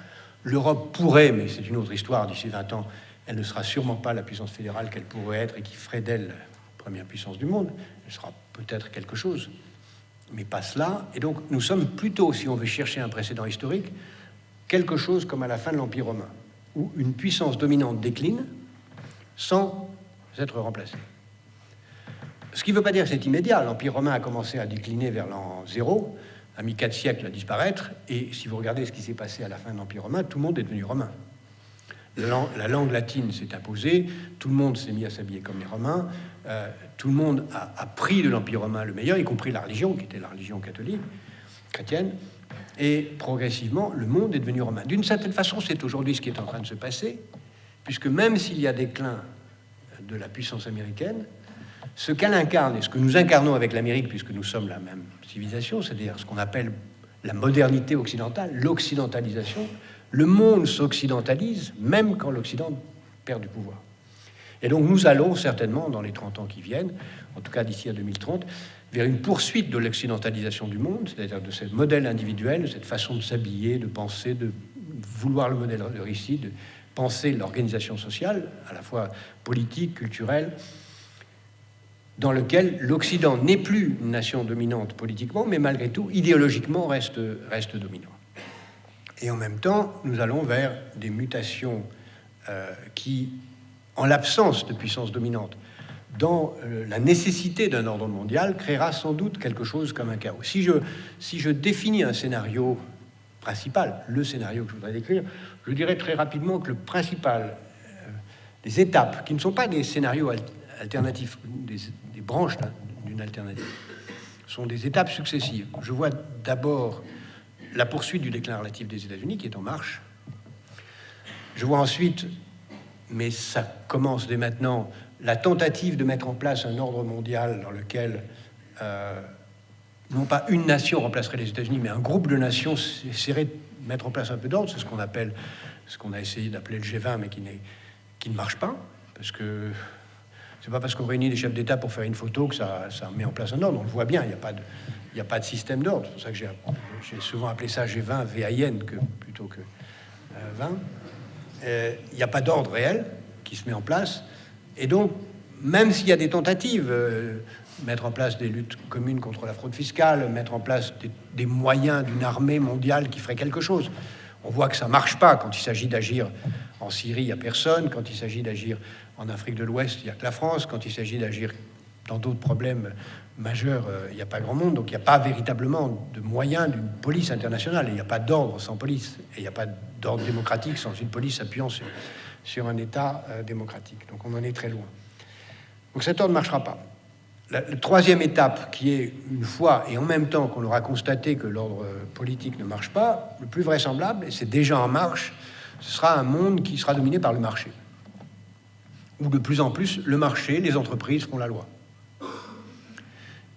L'Europe pourrait, mais c'est une autre histoire, d'ici 20 ans, elle ne sera sûrement pas la puissance fédérale qu'elle pourrait être et qui ferait d'elle la première puissance du monde. Elle sera peut-être quelque chose, mais pas cela. Et donc, nous sommes plutôt, si on veut chercher un précédent historique, quelque chose comme à la fin de l'Empire romain, où une puissance dominante décline sans être remplacée. Ce qui ne veut pas dire que c'est immédiat. L'Empire romain a commencé à décliner vers l'an 0, a mis 4 siècles à disparaître, et si vous regardez ce qui s'est passé à la fin de l'Empire romain, tout le monde est devenu romain. La langue latine s'est imposée, tout le monde s'est mis à s'habiller comme les Romains, tout le monde a pris de l'Empire romain le meilleur, y compris la religion, qui était la religion catholique, chrétienne, et progressivement, le monde est devenu romain. D'une certaine façon, c'est aujourd'hui ce qui est en train de se passer, puisque même s'il y a déclin de la puissance américaine, ce qu'elle incarne et ce que nous incarnons avec l'Amérique, puisque nous sommes la même civilisation, c'est-à-dire ce qu'on appelle la modernité occidentale, l'occidentalisation, le monde s'occidentalise, même quand l'Occident perd du pouvoir. Et donc nous allons certainement, dans les 30 ans qui viennent, en tout cas d'ici à 2030, vers une poursuite de l'occidentalisation du monde, c'est-à-dire de ce modèle individuel, de cette façon de s'habiller, de penser, de vouloir le modèle de réussite, de penser l'organisation sociale, à la fois politique, culturelle, dans lequel l'Occident n'est plus une nation dominante politiquement, mais malgré tout, idéologiquement, reste dominant. Et en même temps, nous allons vers des mutations qui, en l'absence de puissance dominante, dans la nécessité d'un ordre mondial, créera sans doute quelque chose comme un chaos. Si je définis un scénario principal, le scénario que je voudrais décrire, je dirais très rapidement que le principal, des étapes, qui ne sont pas des scénarios alternatifs, des branches d'une alternative, sont des étapes successives. Je vois d'abord la poursuite du déclin relatif des États-Unis qui est en marche. Je vois ensuite, mais ça commence dès maintenant, la tentative de mettre en place un ordre mondial dans lequel non pas une nation remplacerait les États-Unis, mais un groupe de nations essaierait de mettre en place un peu d'ordre. C'est ce qu'on appelle, ce qu'on a essayé d'appeler le G20, mais qui ne marche pas, parce que c'est pas parce qu'on réunit les chefs d'État pour faire une photo que ça met en place un ordre. On le voit bien, il n'y a pas de système d'ordre. C'est pour ça que j'ai souvent appelé ça G20 VAIN plutôt que 20. Il n'y a pas d'ordre réel qui se met en place. Et donc, même s'il y a des tentatives, mettre en place des luttes communes contre la fraude fiscale, mettre en place des moyens d'une armée mondiale qui ferait quelque chose, on voit que ça ne marche pas. Quand il s'agit d'agir en Syrie, il n'y a personne. Quand il s'agit d'agir en Afrique de l'Ouest, il n'y a que la France. Quand il s'agit d'agir dans d'autres problèmes majeurs, il n'y a pas grand monde. Donc il n'y a pas véritablement de moyens d'une police internationale. Il n'y a pas d'ordre sans police. Et il n'y a pas d'ordre démocratique sans une police appuyant sur un État démocratique. Donc on en est très loin. Donc cet ordre ne marchera pas. La troisième étape, qui est une fois et en même temps qu'on aura constaté que l'ordre politique ne marche pas, le plus vraisemblable, et c'est déjà en marche, ce sera un monde qui sera dominé par le marché. Où de plus en plus, le marché, les entreprises feront la loi.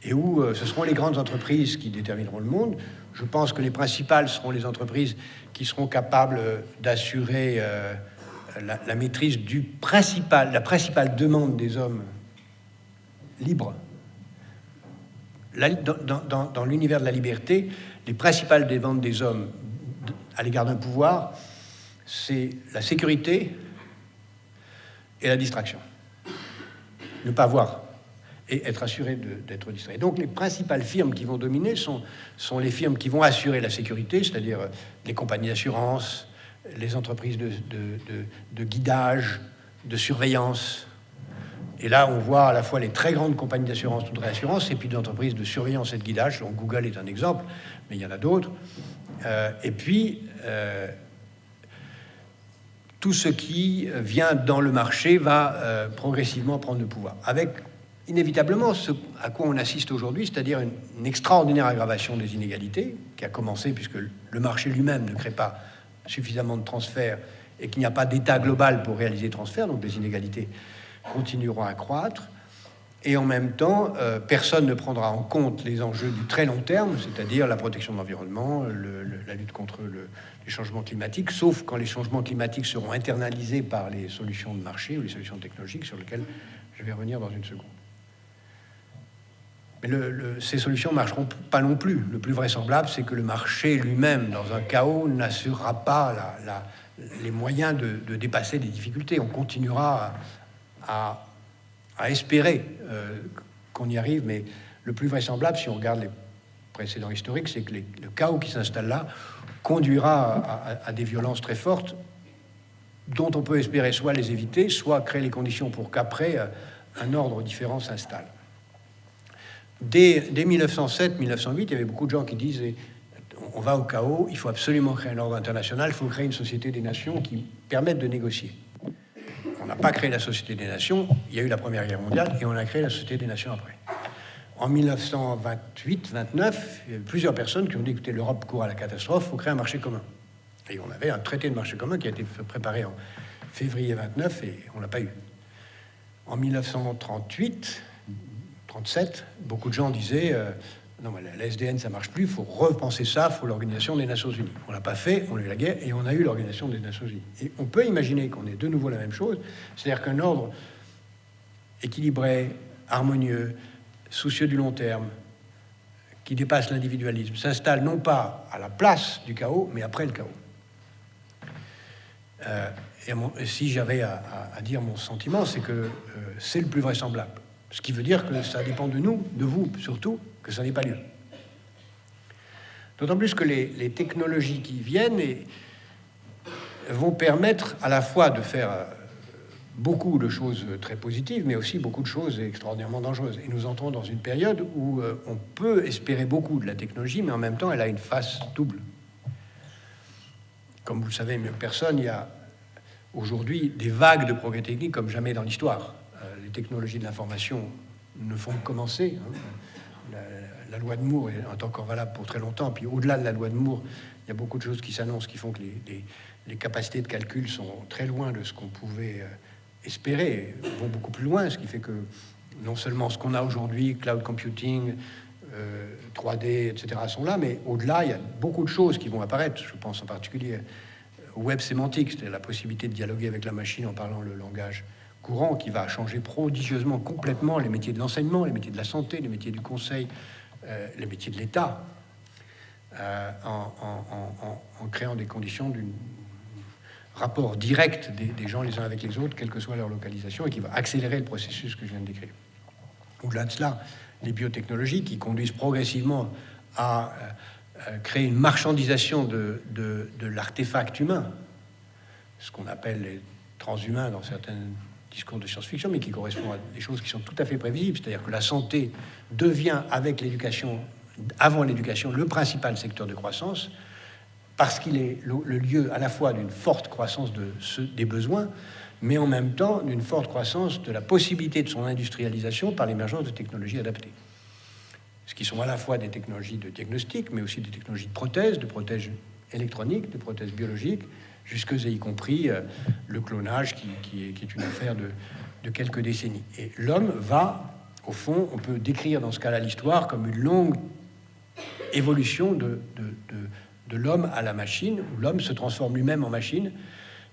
Et où ce seront les grandes entreprises qui détermineront le monde. Je pense que les principales seront les entreprises qui seront capables d'assurer la maîtrise la principale demande des hommes libres. Dans l'univers de la liberté, les principales demandes des hommes à l'égard d'un pouvoir, c'est la sécurité et la distraction. Ne pas voir et être assuré d'être distrait. Donc les principales firmes qui vont dominer sont les firmes qui vont assurer la sécurité, c'est-à-dire les compagnies d'assurance, les entreprises de guidage, de surveillance. Et là, on voit à la fois les très grandes compagnies d'assurance ou de réassurance et puis d'entreprises de surveillance et de guidage. Donc Google est un exemple, mais il y en a d'autres. Et puis, tout ce qui vient dans le marché va progressivement prendre le pouvoir. Avec inévitablement ce à quoi on assiste aujourd'hui, c'est-à-dire une extraordinaire aggravation des inégalités, qui a commencé puisque le marché lui-même ne crée pas suffisamment de transferts et qu'il n'y a pas d'État global pour réaliser les transferts, donc les inégalités continueront à croître, et en même temps, personne ne prendra en compte les enjeux du très long terme, c'est-à-dire la protection de l'environnement, la lutte contre les changements climatiques, sauf quand les changements climatiques seront internalisés par les solutions de marché ou les solutions technologiques sur lesquelles je vais revenir dans une seconde. Mais ces solutions ne marcheront pas non plus. Le plus vraisemblable, c'est que le marché lui-même, dans un chaos, n'assurera pas les moyens de dépasser les difficultés. On continuera à espérer qu'on y arrive, mais le plus vraisemblable, si on regarde les précédents historiques, c'est que le chaos qui s'installe là conduira à des violences très fortes dont on peut espérer soit les éviter, soit créer les conditions pour qu'après, un ordre différent s'installe. Dès 1907-1908, il y avait beaucoup de gens qui disaient on va au chaos, il faut absolument créer un ordre international, il faut créer une société des nations qui permette de négocier. On n'a pas créé la Société des Nations, il y a eu la Première Guerre mondiale et on a créé la Société des Nations après. En 1928-29, il y avait plusieurs personnes qui ont dit écoutez, l'Europe court à la catastrophe, il faut créer un marché commun. Et on avait un traité de marché commun qui a été préparé en février 29 et on ne l'a pas eu. En 1938, 37, beaucoup de gens disaient non, mais la SDN, ça marche plus, il faut repenser ça, il faut l'Organisation des Nations Unies. On l'a pas fait, on a eu la guerre et on a eu l'Organisation des Nations Unies. Et on peut imaginer qu'on ait de nouveau la même chose, c'est-à-dire qu'un ordre équilibré, harmonieux, soucieux du long terme, qui dépasse l'individualisme, s'installe non pas à la place du chaos, mais après le chaos. Et si j'avais à dire mon sentiment, c'est que c'est le plus vraisemblable. Ce qui veut dire que ça dépend de nous, de vous surtout, que ça n'ait pas lieu. D'autant plus que les technologies qui viennent vont permettre à la fois de faire beaucoup de choses très positives, mais aussi beaucoup de choses extraordinairement dangereuses. Et nous entrons dans une période où on peut espérer beaucoup de la technologie, mais en même temps, elle a une face double. Comme vous le savez mieux que personne, il y a aujourd'hui des vagues de progrès techniques comme jamais dans l'histoire. Les technologies de l'information ne font que commencer. La loi de Moore est encore valable pour très longtemps. Puis au-delà de la loi de Moore, il y a beaucoup de choses qui s'annoncent qui font que les capacités de calcul sont très loin de ce qu'on pouvait espérer, vont beaucoup plus loin, ce qui fait que non seulement ce qu'on a aujourd'hui, cloud computing, 3D, etc., sont là, mais au-delà, il y a beaucoup de choses qui vont apparaître. Je pense en particulier au web sémantique, c'est-à-dire la possibilité de dialoguer avec la machine en parlant le langage courant, qui va changer prodigieusement, complètement les métiers de l'enseignement, les métiers de la santé, les métiers du conseil, les métiers de l'État, en créant des conditions d'un rapport direct des gens les uns avec les autres, quelle que soit leur localisation, et qui va accélérer le processus que je viens de décrire. Au-delà de cela, les biotechnologies qui conduisent progressivement à créer une marchandisation de l'artefact humain, ce qu'on appelle les transhumains dans certains discours de science-fiction, mais qui correspond à des choses qui sont tout à fait prévisibles, c'est-à-dire que la santé devient, avec l'éducation, avant l'éducation, le principal secteur de croissance, parce qu'il est le lieu à la fois d'une forte croissance des besoins, mais en même temps d'une forte croissance de la possibilité de son industrialisation par l'émergence de technologies adaptées. Ce qui sont à la fois des technologies de diagnostic, mais aussi des technologies de protèges électroniques, de prothèses biologiques, jusque et y compris le clonage qui est une affaire de quelques décennies. Et l'homme va, au fond, on peut décrire dans ce cas-là l'histoire comme une longue évolution de l'homme à la machine, où l'homme se transforme lui-même en machine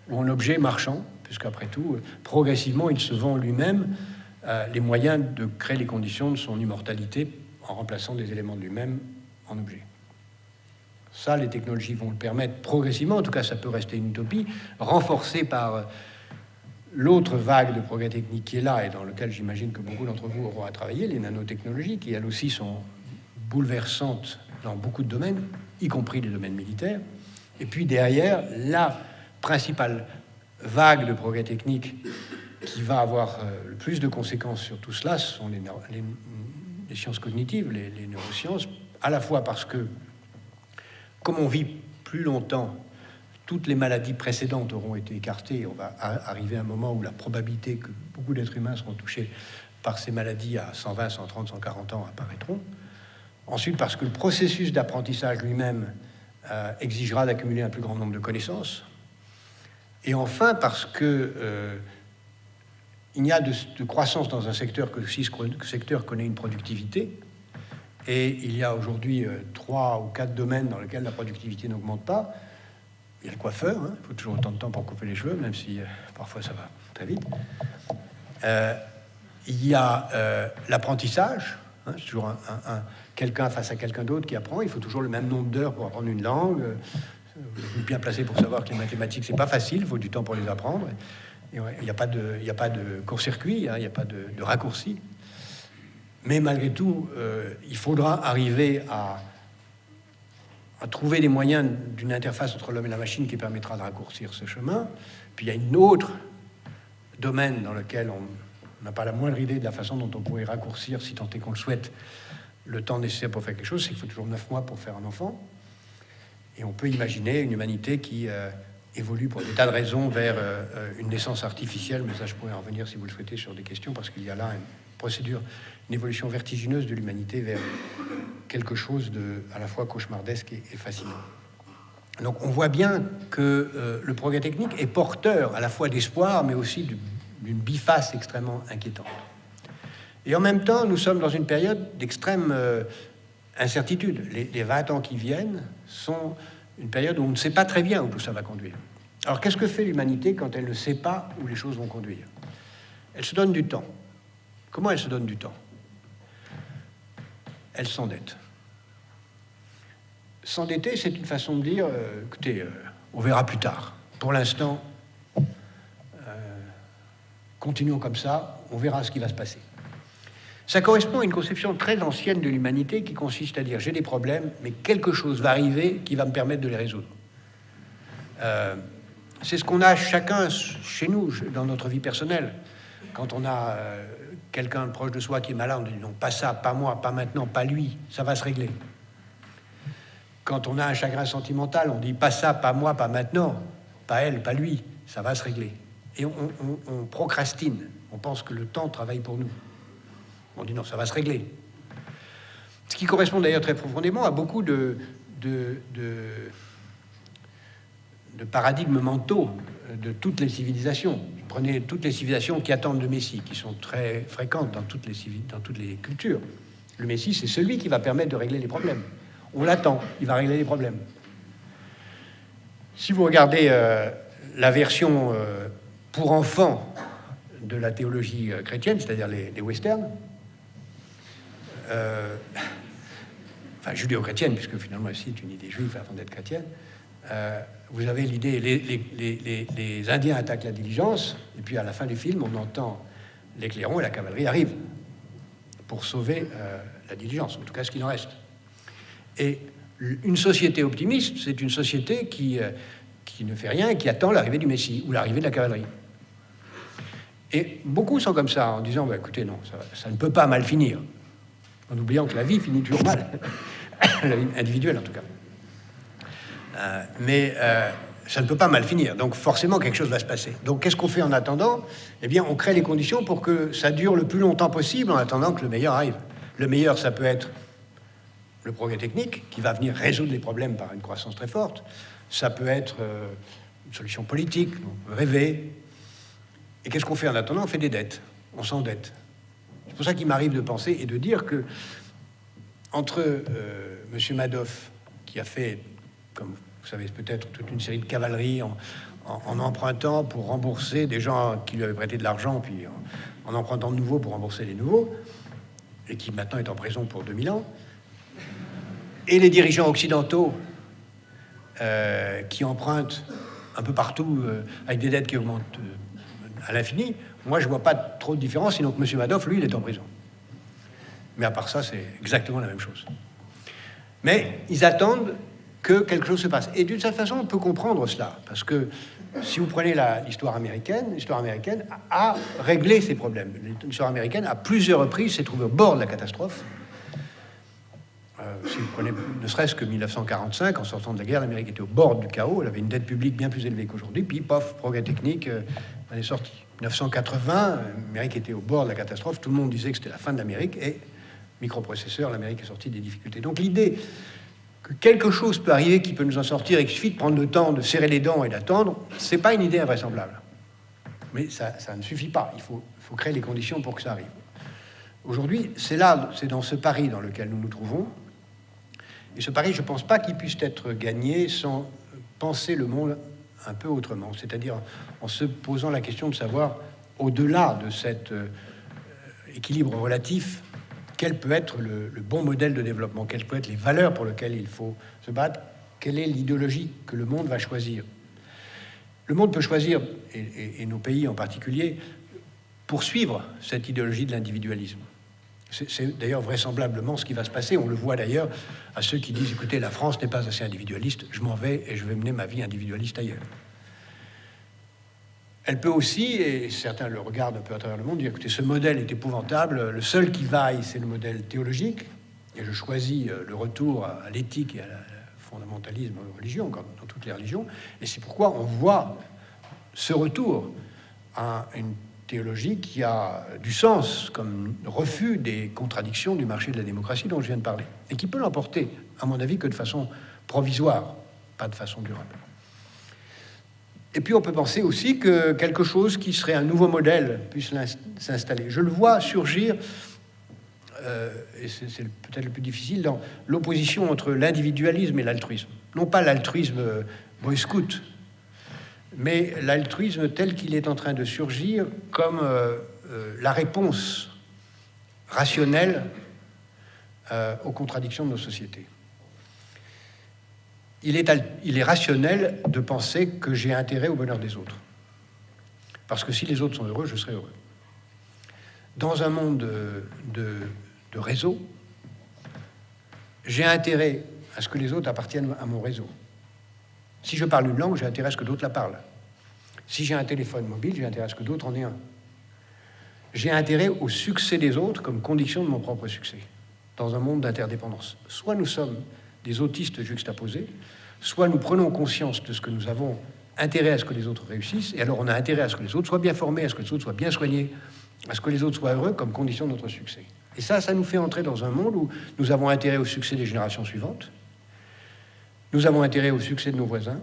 ou en objet marchand, puisqu'après tout, progressivement, il se vend lui-même les moyens de créer les conditions de son immortalité en remplaçant des éléments de lui-même en objet. Ça, les technologies vont le permettre progressivement, en tout cas ça peut rester une utopie, renforcée par l'autre vague de progrès technique qui est là et dans lequel j'imagine que beaucoup d'entre vous auront à travailler, les nanotechnologies, qui elles aussi sont bouleversantes dans beaucoup de domaines, y compris les domaines militaires. Et puis derrière, la principale vague de progrès technique qui va avoir le plus de conséquences sur tout cela, ce sont les sciences cognitives, les neurosciences, à la fois parce que, comme on vit plus longtemps, toutes les maladies précédentes auront été écartées. On va arriver à un moment où la probabilité que beaucoup d'êtres humains seront touchés par ces maladies à 120, 130, 140 ans apparaîtront. Ensuite, parce que le processus d'apprentissage lui-même exigera d'accumuler un plus grand nombre de connaissances. Et enfin, parce que il n'y a de croissance dans un secteur que si ce secteur connaît une productivité. Et il y a aujourd'hui 3 ou 4 domaines dans lesquels la productivité n'augmente pas. Il y a le coiffeur, hein, il faut toujours autant de temps pour couper les cheveux, même si parfois ça va très vite. Il y a l'apprentissage, hein, c'est toujours quelqu'un face à quelqu'un d'autre qui apprend. Il faut toujours le même nombre d'heures pour apprendre une langue. Vous êtes bien placé pour savoir que les mathématiques, c'est pas facile, il faut du temps pour les apprendre. Il n'y a pas de court-circuit, hein, il n'y a pas de raccourci. Mais malgré tout, il faudra arriver à trouver des moyens d'une interface entre l'homme et la machine qui permettra de raccourcir ce chemin. Puis il y a un autre domaine dans lequel on n'a pas la moindre idée de la façon dont on pourrait raccourcir, si tant est qu'on le souhaite, le temps nécessaire pour faire quelque chose. C'est qu'il faut toujours 9 mois pour faire un enfant. Et on peut imaginer une humanité qui évolue pour des tas de raisons vers une naissance artificielle, mais ça je pourrais en revenir si vous le souhaitez sur des questions, parce qu'il y a là une procédure, une évolution vertigineuse de l'humanité vers quelque chose de à la fois cauchemardesque et fascinant. Donc on voit bien que le progrès technique est porteur à la fois d'espoir, mais aussi d'une biface extrêmement inquiétante. Et en même temps, nous sommes dans une période d'extrême incertitude. Les 20 ans qui viennent sont une période où on ne sait pas très bien où tout ça va conduire. Alors qu'est-ce que fait l'humanité quand elle ne sait pas où les choses vont conduire? Elle se donne du temps. Comment elle se donne du temps? Elle s'endette. S'endetter, c'est une façon de dire, écoutez, on verra plus tard. Pour l'instant, continuons comme ça, on verra ce qui va se passer. Ça correspond à une conception très ancienne de l'humanité qui consiste à dire j'ai des problèmes, mais quelque chose va arriver qui va me permettre de les résoudre. C'est ce qu'on a chacun chez nous, dans notre vie personnelle. Quand on a quelqu'un proche de soi qui est malade, on dit non, pas ça, pas moi, pas maintenant, pas lui, ça va se régler. Quand on a un chagrin sentimental, on dit pas ça, pas moi, pas maintenant, pas elle, pas lui, ça va se régler. Et on procrastine, on pense que le temps travaille pour nous. On dit non, ça va se régler. Ce qui correspond d'ailleurs très profondément à beaucoup de paradigmes mentaux de toutes les civilisations. Prenez toutes les civilisations qui attendent le Messie, qui sont très fréquentes dans toutes les cultures. Le Messie, c'est celui qui va permettre de régler les problèmes. On l'attend, il va régler les problèmes. Si vous regardez la version pour enfants de la théologie chrétienne, c'est-à-dire les westerns, enfin judéo-chrétienne, puisque finalement ici c'est une idée juive avant d'être chrétienne, vous avez l'idée, les Indiens attaquent la diligence, et puis à la fin du film, on entend les clairons et la cavalerie arrivent pour sauver la diligence, en tout cas ce qu'il en reste. Et une société optimiste, c'est une société qui ne fait rien et qui attend l'arrivée du Messie ou l'arrivée de la cavalerie. Et beaucoup sont comme ça, en disant bah, écoutez, non, ça ne peut pas mal finir, en oubliant que la vie finit toujours mal, la vie individuelle en tout cas. Mais ça ne peut pas mal finir, donc forcément quelque chose va se passer. Donc qu'est-ce qu'on fait en attendant? Eh bien, on crée les conditions pour que ça dure le plus longtemps possible en attendant que le meilleur arrive. Le meilleur, ça peut être le progrès technique, qui va venir résoudre les problèmes par une croissance très forte. Ça peut être une solution politique, on peut rêver. Et qu'est-ce qu'on fait en attendant? On fait des dettes, on s'endette. C'est pour ça qu'il m'arrive de penser et de dire que entre M. Madoff, qui a fait, comme vous savez peut-être, toute une série de cavaleries en empruntant pour rembourser des gens qui lui avaient prêté de l'argent, puis en empruntant de nouveau pour rembourser les nouveaux, et qui maintenant est en prison pour 2000 ans, et les dirigeants occidentaux qui empruntent un peu partout avec des dettes qui augmentent à l'infini, moi je vois pas trop de différence, sinon que M. Madoff, lui, il est en prison. Mais à part ça, c'est exactement la même chose. Mais ils attendent que quelque chose se passe. Et d'une certaine façon, on peut comprendre cela, parce que si vous prenez l'histoire américaine a réglé ces problèmes. L'histoire américaine, à plusieurs reprises, s'est trouvée au bord de la catastrophe. Si vous prenez ne serait-ce que 1945, en sortant de la guerre, l'Amérique était au bord du chaos, elle avait une dette publique bien plus élevée qu'aujourd'hui, puis pof, progrès technique, elle est sortie. 1980, l'Amérique était au bord de la catastrophe, tout le monde disait que c'était la fin de l'Amérique, et microprocesseur, l'Amérique est sortie des difficultés. Donc l'idée que quelque chose peut arriver qui peut nous en sortir et qu'il suffit de prendre le temps de serrer les dents et d'attendre, c'est pas une idée invraisemblable. Mais ça ne suffit pas, il faut créer les conditions pour que ça arrive. Aujourd'hui, c'est dans ce pari dans lequel nous nous trouvons. Et ce pari, je ne pense pas qu'il puisse être gagné sans penser le monde un peu autrement, c'est-à-dire en se posant la question de savoir, au-delà de cet équilibre relatif, quel peut être le bon modèle de développement, quelles peuvent être les valeurs pour lesquelles il faut se battre, quelle est l'idéologie que le monde va choisir. Le monde peut choisir, et nos pays en particulier, poursuivre cette idéologie de l'individualisme. C'est d'ailleurs vraisemblablement ce qui va se passer. On le voit d'ailleurs à ceux qui disent « Écoutez, la France n'est pas assez individualiste, je m'en vais et je vais mener ma vie individualiste ailleurs. » Elle peut aussi, et certains le regardent un peu à travers le monde, dire « Écoutez, ce modèle est épouvantable, le seul qui vaille, c'est le modèle théologique, et je choisis le retour à l'éthique et à la fondamentalisme religion, comme dans toutes les religions, et c'est pourquoi on voit ce retour à une théologie qui a du sens comme refus des contradictions du marché de la démocratie dont je viens de parler, et qui peut l'emporter, à mon avis, que de façon provisoire, pas de façon durable. Et puis on peut penser aussi que quelque chose qui serait un nouveau modèle puisse s'installer. Je le vois surgir, et c'est peut-être le plus difficile, dans l'opposition entre l'individualisme et l'altruisme. Non pas l'altruisme boy scout, mais l'altruisme tel qu'il est en train de surgir comme la réponse rationnelle aux contradictions de nos sociétés. Il est rationnel de penser que j'ai intérêt au bonheur des autres. Parce que si les autres sont heureux, je serai heureux. dans un monde de réseau, j'ai intérêt à ce que les autres appartiennent à mon réseau. Si je parle une langue, j'ai intérêt à ce que d'autres la parlent. Si j'ai un téléphone mobile, j'ai intérêt à ce que d'autres en aient un. J'ai intérêt au succès des autres comme condition de mon propre succès, dans un monde d'interdépendance. Soit nous sommes des autistes juxtaposés, soit nous prenons conscience de ce que nous avons intérêt à ce que les autres réussissent, et alors on a intérêt à ce que les autres soient bien formés, à ce que les autres soient bien soignés, à ce que les autres soient heureux comme condition de notre succès. Et ça nous fait entrer dans un monde où nous avons intérêt au succès des générations suivantes, nous avons intérêt au succès de nos voisins,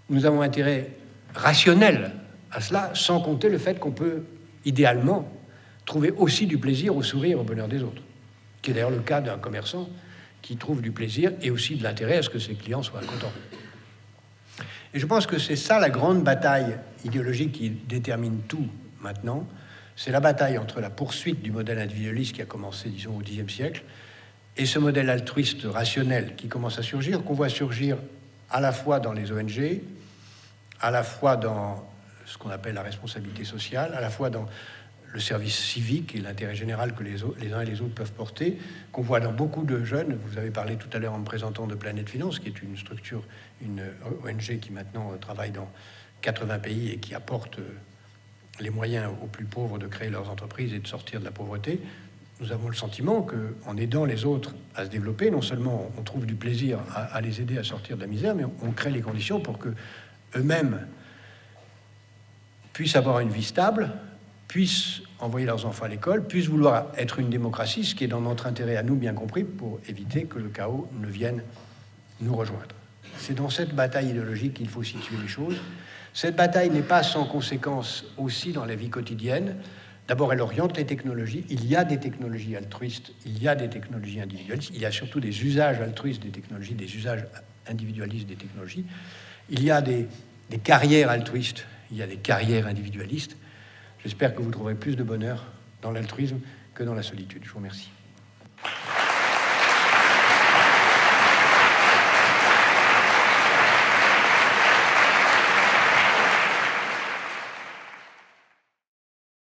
nous avons intérêt rationnel à cela, sans compter le fait qu'on peut, idéalement, trouver aussi du plaisir au sourire, au bonheur des autres, qui est d'ailleurs le cas d'un commerçant qui trouve du plaisir et aussi de l'intérêt à ce que ses clients soient contents. Et je pense que c'est ça la grande bataille idéologique qui détermine tout maintenant. C'est la bataille entre la poursuite du modèle individualiste qui a commencé, disons, au Xe siècle, et ce modèle altruiste rationnel qui commence à surgir, qu'on voit surgir à la fois dans les ONG, à la fois dans ce qu'on appelle la responsabilité sociale, à la fois dans le service civique et l'intérêt général que les uns et les autres peuvent porter, qu'on voit dans beaucoup de jeunes. Vous avez parlé tout à l'heure en me présentant de Planète Finance, qui est une structure, une ONG qui maintenant travaille dans 80 pays et qui apporte les moyens aux plus pauvres de créer leurs entreprises et de sortir de la pauvreté. Nous avons le sentiment qu'en aidant les autres à se développer, non seulement on trouve du plaisir à les aider à sortir de la misère, mais on crée les conditions pour que eux-mêmes puissent avoir une vie stable, puissent envoyer leurs enfants à l'école, puissent vouloir être une démocratie, ce qui est dans notre intérêt à nous, bien compris, pour éviter que le chaos ne vienne nous rejoindre. C'est dans cette bataille idéologique qu'il faut situer les choses. Cette bataille n'est pas sans conséquences aussi dans la vie quotidienne. D'abord, elle oriente les technologies. Il y a des technologies altruistes, il y a des technologies individualistes, il y a surtout des usages altruistes des technologies, des usages individualistes des technologies. Il y a des carrières altruistes, il y a des carrières individualistes. J'espère que vous trouverez plus de bonheur dans l'altruisme que dans la solitude. Je vous remercie.